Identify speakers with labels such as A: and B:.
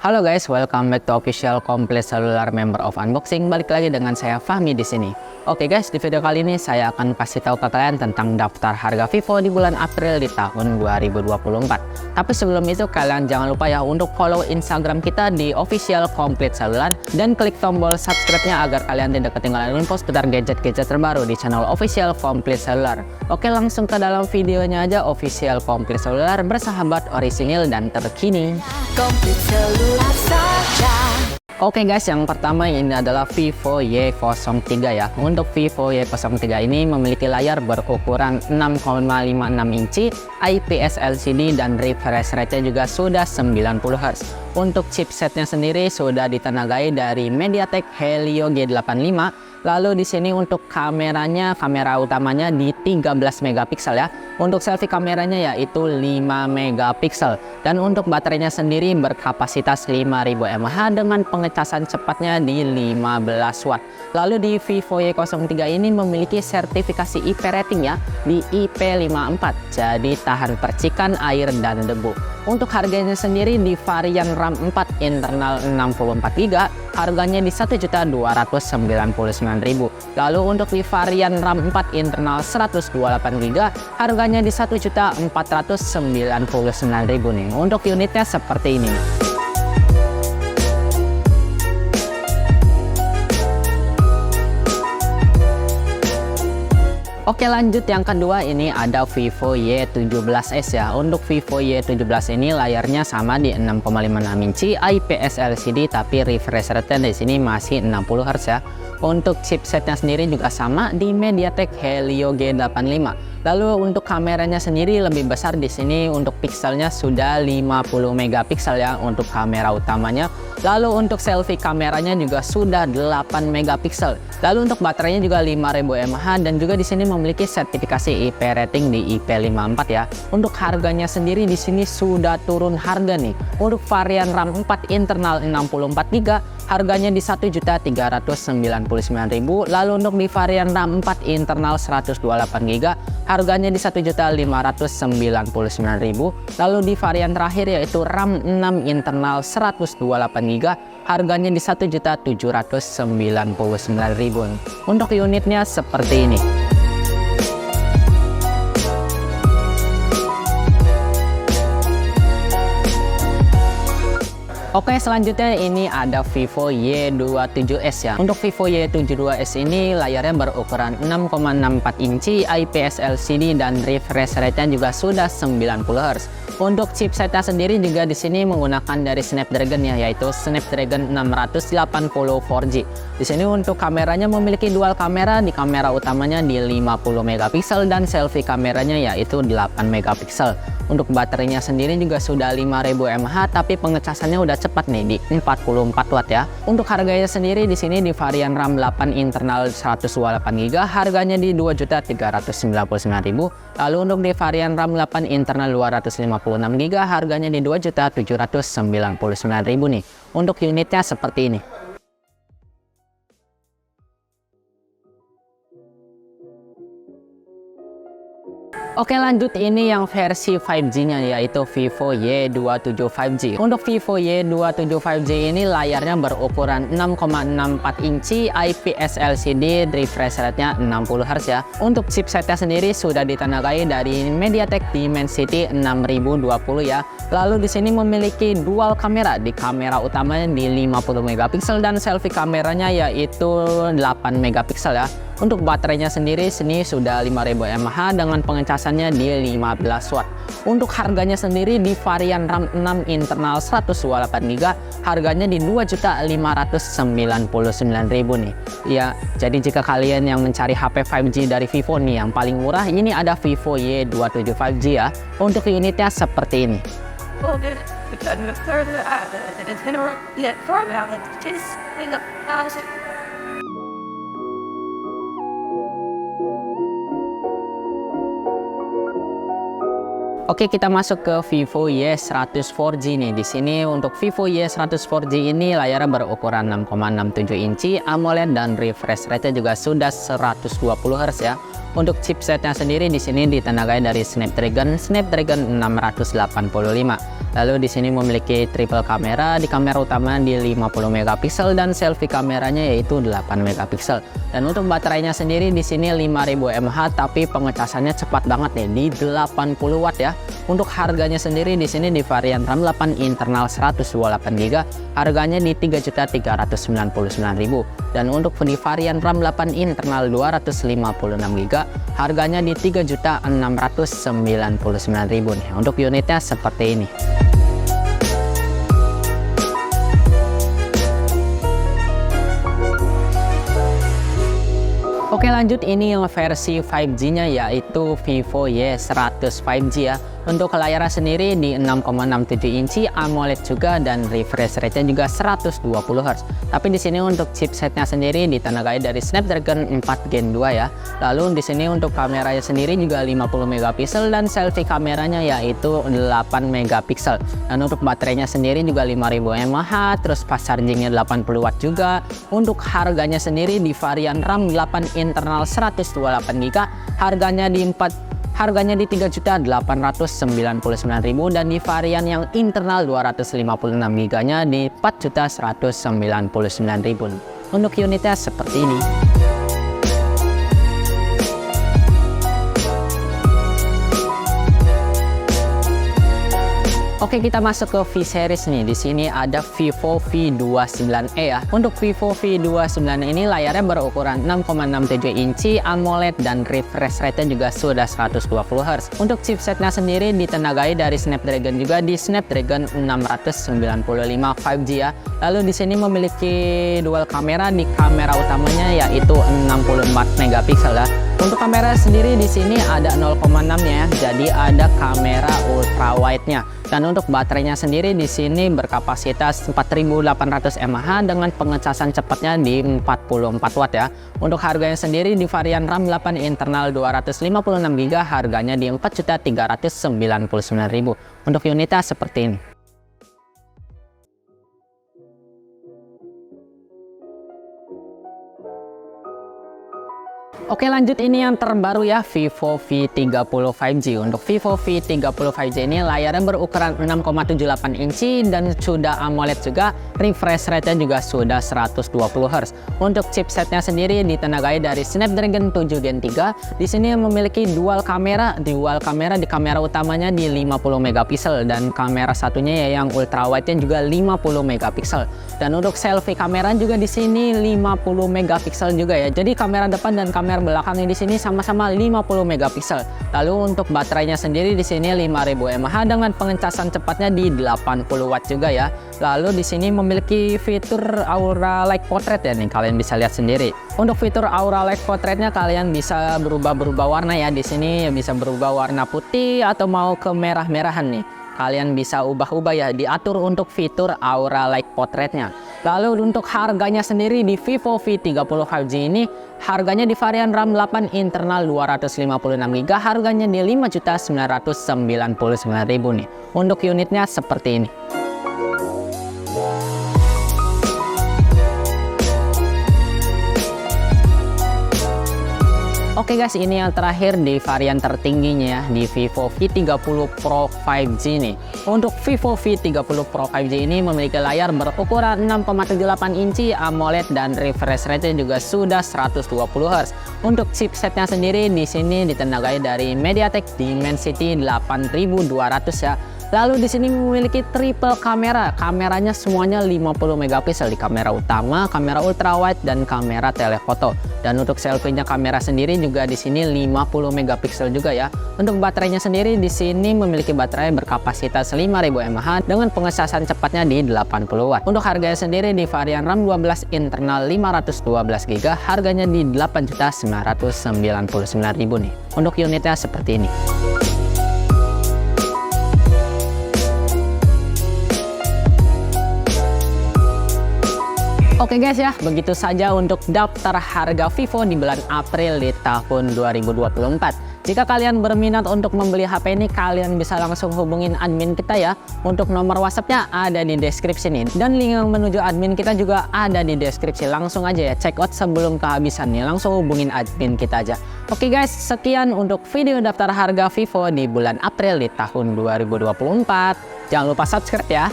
A: Halo guys, welcome back to official Kompleks Seluler member of unboxing. Balik lagi dengan saya Fahmi di sini. Oke guys, di video kali ini saya akan kasih tahu ke kalian tentang daftar harga Vivo di bulan April di tahun 2024. Tapi sebelum itu kalian jangan lupa ya untuk follow Instagram kita di official Kompleks Seluler dan klik tombol subscribe-nya agar kalian tidak ketinggalan info seputar gadget-gadget terbaru di channel official Kompleks Seluler. Oke, langsung ke dalam videonya aja. Official Kompleks Seluler, bersahabat, orisinil dan terkini.
B: Kompleks Seluler saja.
A: Oke guys, yang pertama ini adalah Vivo Y03 ya. Untuk Vivo Y03 ini memiliki layar berukuran 6,56 inci, IPS LCD dan refresh rate-nya juga sudah 90 Hz. Untuk chipsetnya sendiri sudah ditenagai dari MediaTek Helio G85. Lalu di sini untuk kameranya, kamera utamanya di 13 megapiksel ya. Untuk selfie kameranya yaitu 5 megapiksel. Dan untuk baterainya sendiri berkapasitas 5000 mAh dengan pengecasan cepatnya di 15 watt. Lalu di Vivo Y03 ini memiliki sertifikasi IP rating ya di IP54. Jadi tahan percikan, air dan debu. Untuk harganya sendiri di varian RAM 4 internal 64GB harganya di Rp1.299.000. Lalu untuk di varian RAM 4 internal 128GB harganya di Rp1.499.000 nih. Untuk unitnya seperti ini. Oke, lanjut yang kedua, ini ada Vivo Y17s ya. Untuk Vivo Y17 ini layarnya sama di 6,56 inci, IPS LCD tapi refresh rate-nya di sini masih 60 Hz ya. Untuk chipsetnya sendiri juga sama di MediaTek Helio G85. Lalu untuk kameranya sendiri lebih besar di sini, untuk pikselnya sudah 50 megapiksel ya untuk kamera utamanya. Lalu untuk selfie kameranya juga sudah 8 megapiksel. Lalu untuk baterainya juga 5000 mAh dan juga di sini memiliki sertifikasi IP rating di IP54 ya. Untuk harganya sendiri di sini sudah turun harga nih. Untuk varian RAM 4 internal 64GB harganya di Rp1.399.000. Lalu untuk di varian RAM 4 internal 128GB harganya di Rp1.599.000. Lalu di varian terakhir yaitu RAM 6 internal 128GB harganya di Rp1.799.000. Untuk unitnya seperti ini. Oke, selanjutnya ini ada Vivo Y27s ya. Untuk Vivo Y72s ini layarnya berukuran 6,64 inci, IPS LCD dan refresh rate-nya juga sudah 90 Hz. Untuk chipsetnya sendiri juga di sini menggunakan dari Snapdragon ya, yaitu Snapdragon 680 4G. Di sini untuk kameranya memiliki dual kamera, di kamera utamanya di 50 megapiksel dan selfie kameranya yaitu 8 megapiksel. Untuk baterainya sendiri juga sudah 5000 mAh tapi pengecasannya udah cepat nih di 44 watt ya. Untuk harganya sendiri di sini di varian RAM 8 internal 128GB harganya di Rp2.399.000. Lalu untuk di varian RAM 8 internal 256GB harganya di Rp2.799.000 nih. Untuk unitnya seperti ini. Oke, lanjut ini yang versi 5G-nya yaitu Vivo Y27 5G. Untuk Vivo Y27 5G ini layarnya berukuran 6,64 inci, IPS LCD, refresh rate-nya 60 Hz ya. Untuk chipsetnya sendiri sudah ditenagai dari MediaTek Dimensity 6020 ya. Lalu di sini memiliki dual kamera, di kamera utamanya di 50 megapiksel dan selfie kameranya yaitu 8 megapiksel ya. Untuk baterainya sendiri sini sudah 5000 mAh dengan pengecasannya di 15 watt. Untuk harganya sendiri di varian RAM 6 internal 128GB harganya di Rp2.599.000 nih. Ya, jadi jika kalian yang mencari HP 5G dari Vivo nih yang paling murah, ini ada Vivo Y27 5G ya. Untuk unitnya seperti ini. Oke, kita masuk ke Vivo Y100 4G nih. Di sini untuk Vivo Y100 4G ini layarnya berukuran 6,67 inci, AMOLED dan refresh rate-nya juga sudah 120 Hz ya. Untuk chipsetnya sendiri di sini ditenagai dari Snapdragon 685. Lalu di sini memiliki triple kamera, di kamera utama di 50 megapiksel dan selfie kameranya yaitu 8 megapiksel. Dan untuk baterainya sendiri di sini 5000 mAh tapi pengecasannya cepat banget nih di 80 watt ya. Untuk harganya sendiri di sini di varian RAM 8 internal 128GB harganya di 3.399.000 dan untuk di varian RAM 8 internal 256GB harganya di 3.699.000 nih. Untuk unitnya seperti ini. Oke, lanjut, ini yang versi 5G nya yaitu Vivo Y100 5G ya. Untuk layarnya sendiri di 6,67 inci AMOLED juga dan refresh rate-nya juga 120Hz. Tapi di sini untuk chipsetnya sendiri ditenagai dari Snapdragon 4 Gen 2 ya. Lalu di sini untuk kameranya sendiri juga 50 megapiksel dan selfie kameranya yaitu 8 megapiksel. Dan untuk baterainya sendiri juga 5000 mAh, terus fast chargingnya 80 watt juga. Untuk harganya sendiri di varian RAM 8 internal 128GB harganya di 3.899.000 dan di varian yang internal 256GB nya di 4.199.000. Untuk unitnya seperti ini. Oke, kita masuk ke V series nih. Di sini ada Vivo V29e ya. Untuk Vivo V29 ini layarnya berukuran 6,67 inci AMOLED dan refresh rate-nya juga sudah 120Hz. Untuk chipsetnya sendiri ditenagai dari Snapdragon juga di Snapdragon 695 5G ya. Lalu di sini memiliki dual kamera, di kamera utamanya yaitu 64 megapiksel ya. Untuk kamera sendiri di sini ada 0,6-nya ya. Jadi ada kamera ultra wide-nya. Dan untuk baterainya sendiri di sini berkapasitas 4800 mAh dengan pengecasan cepatnya di 44 watt ya. Untuk harganya sendiri di varian RAM 8 internal 256GB harganya di 4.399.000. Untuk unitnya seperti ini. Oke, lanjut, ini yang terbaru ya, Vivo V30 5G. Untuk Vivo V30 5G ini layarnya berukuran 6,78 inci dan sudah AMOLED juga, refresh rate-nya juga sudah 120Hz. Untuk chipsetnya sendiri ditenagai dari Snapdragon 7 Gen 3. Di sini memiliki dual kamera, di kamera utamanya di 50 megapiksel dan kamera satunya ya yang ultra wide-nya juga 50 megapiksel. Dan untuk selfie kamera juga di sini 50 megapiksel juga ya. Jadi kamera depan dan kamera belakangnya di sini sama-sama 50 megapiksel. Lalu untuk baterainya sendiri di sini 5000 mAh dengan pengecasan cepatnya di 80 watt juga ya. Lalu di sini memiliki fitur Aura Light Portrait ya nih, kalian bisa lihat sendiri. Untuk fitur Aura Light Portrait-nya kalian bisa berubah warna ya. Di sini bisa berubah warna putih atau mau ke merah-merahan nih. Kalian bisa ubah-ubah ya, diatur untuk fitur Aura Light Portrait-nya. Lalu untuk harganya sendiri di Vivo V30 5G ini harganya di varian RAM 8 internal 256GB harganya di 5.999.000 nih. Untuk unitnya seperti ini. Oke guys, ini yang terakhir di varian tertingginya ya, di Vivo V30 Pro 5G nih. Untuk Vivo V30 Pro 5G ini memiliki layar berukuran 6,78 inci AMOLED dan refresh rate juga sudah 120Hz. Untuk chipsetnya sendiri di sini ditenagai dari MediaTek Dimensity 8200 ya. Lalu di sini memiliki triple kamera. Kameranya semuanya 50 megapiksel di kamera utama, kamera ultrawide dan kamera telefoto. Dan untuk selfie-nya kamera sendiri juga di sini 50 megapiksel juga ya. Untuk baterainya sendiri di sini memiliki baterai berkapasitas 5000 mAh dengan pengecasan cepatnya di 80 watt. Untuk harganya sendiri di varian RAM 12 internal 512GB harganya di 8.999.000 nih. Untuk unitnya seperti ini. Oke guys ya, begitu saja untuk daftar harga Vivo di bulan April di tahun 2024. Jika kalian berminat untuk membeli HP ini, kalian bisa langsung hubungin admin kita ya. Untuk nomor WhatsAppnya ada di deskripsi nih. Dan link yang menuju admin kita juga ada di deskripsi. Langsung aja ya, check out sebelum kehabisan nih. Langsung hubungin admin kita aja. Oke guys, sekian untuk video daftar harga Vivo di bulan April di tahun 2024. Jangan lupa subscribe ya.